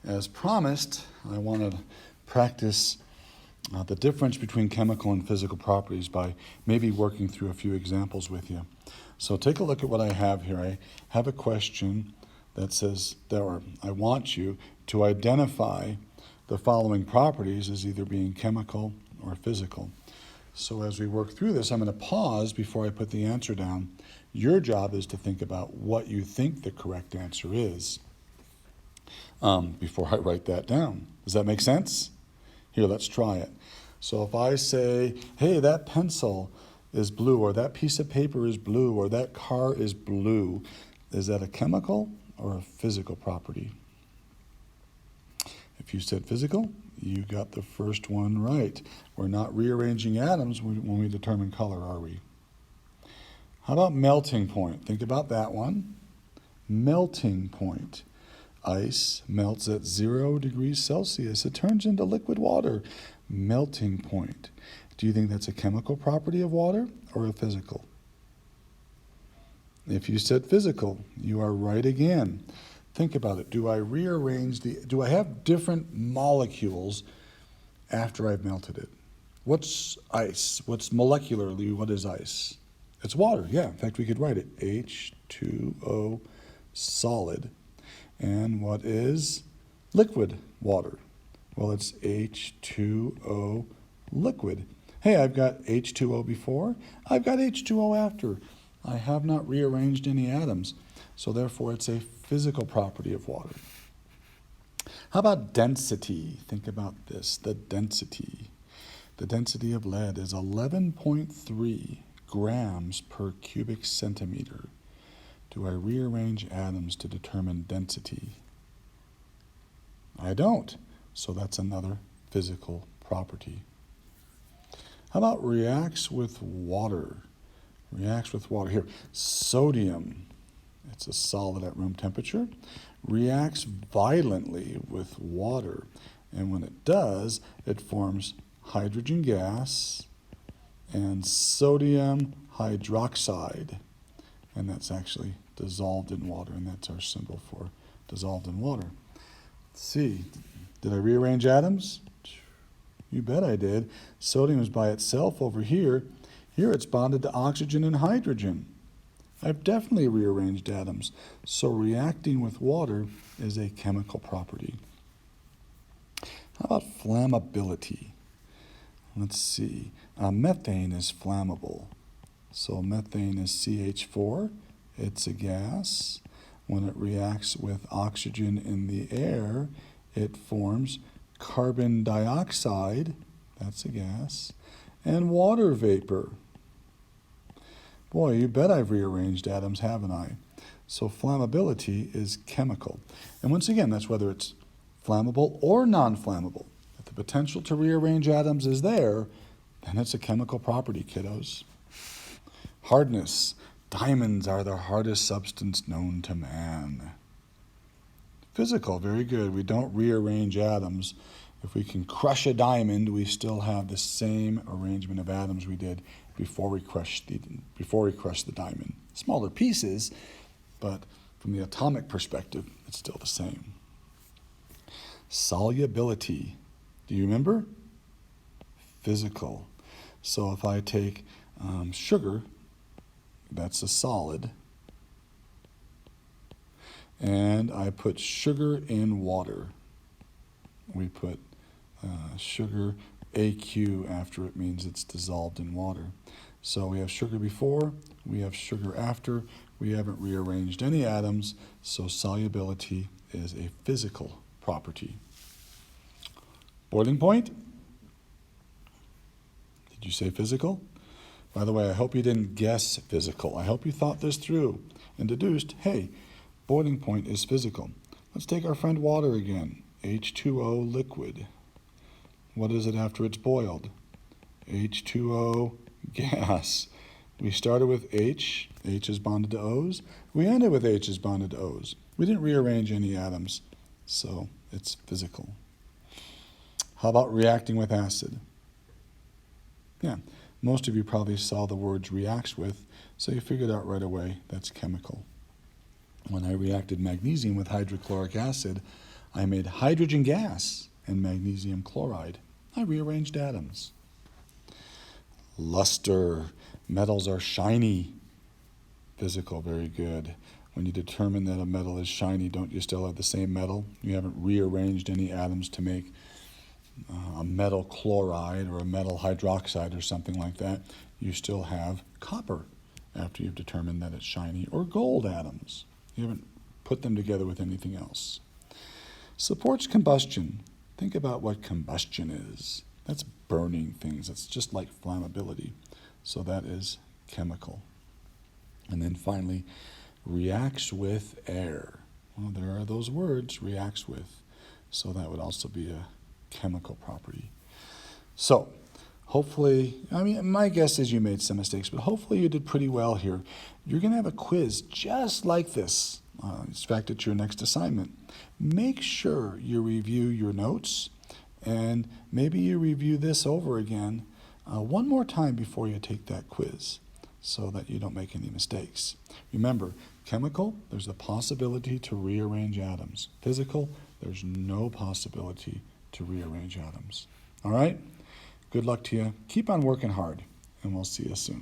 As promised, I want to practice the difference between chemical and physical properties by maybe working through a few examples with you. So take a look at what I have here. I have a question that says, I want you to identify the following properties as either being chemical or physical. So as we work through this, I'm going to pause before I put the answer down. Your job is to think about what you think the correct answer is before I write that down. Does that make sense? Here, let's try it. So if I say, hey, that pencil is blue, or that piece of paper is blue, or that car is blue, is that a chemical or a physical property? If you said physical, you got the first one right. We're not rearranging atoms when we determine color, are we? How about melting point? Think about that one. Melting point. Ice melts at 0 degrees Celsius. It turns into liquid water. Melting point. Do you think that's a chemical property of water or a physical? If you said physical, you are right again. Think about it. Do I have different molecules after I've melted it? What's ice? What is ice? It's water, yeah. In fact, we could write it H2O solid. And what is liquid water? Well, it's H2O liquid. Hey, I've got H2O before. I've got H2O after. I have not rearranged any atoms. So therefore, it's a physical property of water. How about density? Think about this, the density. The density of lead is 11.3 grams per cubic centimeter. Do I rearrange atoms to determine density? I don't. So that's another physical property. How about reacts with water? Reacts with water. Here, sodium. It's a solid at room temperature. Reacts violently with water. And when it does, it forms hydrogen gas and sodium hydroxide. And that's actually dissolved in water, and that's our symbol for dissolved in water. Let's see, did I rearrange atoms? You bet I did. Sodium is by itself over here. Here it's bonded to oxygen and hydrogen. I've definitely rearranged atoms. So reacting with water is a chemical property. How about flammability? Let's see. Methane is flammable. So methane is CH4. It's a gas. When it reacts with oxygen in the air, it forms carbon dioxide. That's a gas. And water vapor. Boy, you bet I've rearranged atoms, haven't I? So flammability is chemical. And once again, that's whether it's flammable or non-flammable. If the potential to rearrange atoms is there, then it's a chemical property, kiddos. Hardness. Diamonds are the hardest substance known to man. Physical, very good. We don't rearrange atoms. If we can crush a diamond, we still have the same arrangement of atoms we did before we crushed the diamond. Smaller pieces, but from the atomic perspective, it's still the same. Solubility. Do you remember? Physical. So if I take sugar, that's a solid, and I put sugar in water. We put sugar AQ after it, means it's dissolved in water. So we have sugar before, we have sugar after, we haven't rearranged any atoms, so solubility is a physical property. Boiling point? Did you say physical? By the way, I hope you didn't guess physical. I hope you thought this through and deduced, hey, boiling point is physical. Let's take our friend water again. H2O liquid. What is it after it's boiled? H2O gas. We started with H. H is bonded to O's. We ended with H is bonded to O's. We didn't rearrange any atoms, so it's physical. How about reacting with acid? Yeah. Most of you probably saw the words reacts with, so you figured out right away that's chemical. When I reacted magnesium with hydrochloric acid, I made hydrogen gas and magnesium chloride. I rearranged atoms. Luster. Metals are shiny. Physical, very good. When you determine that a metal is shiny, don't you still have the same metal? You haven't rearranged any atoms to make a metal chloride or a metal hydroxide or something like that. You still have copper after you've determined that it's shiny, or gold atoms. You haven't put them together with anything else. Supports combustion. Think about what combustion is. That's burning things. It's just like flammability. So that is chemical. And then finally, reacts with air. Well, there are those words, reacts with. So that would also be a chemical property. So hopefully, my guess is you made some mistakes, but hopefully you did pretty well here. You're going to have a quiz just like this. In fact, it's your next assignment. Make sure you review your notes, and maybe you review this over again one more time before you take that quiz, so that you don't make any mistakes. Remember, chemical, there's a possibility to rearrange atoms. Physical, there's no possibility to rearrange atoms. All right? Good luck to you. Keep on working hard, and we'll see you soon.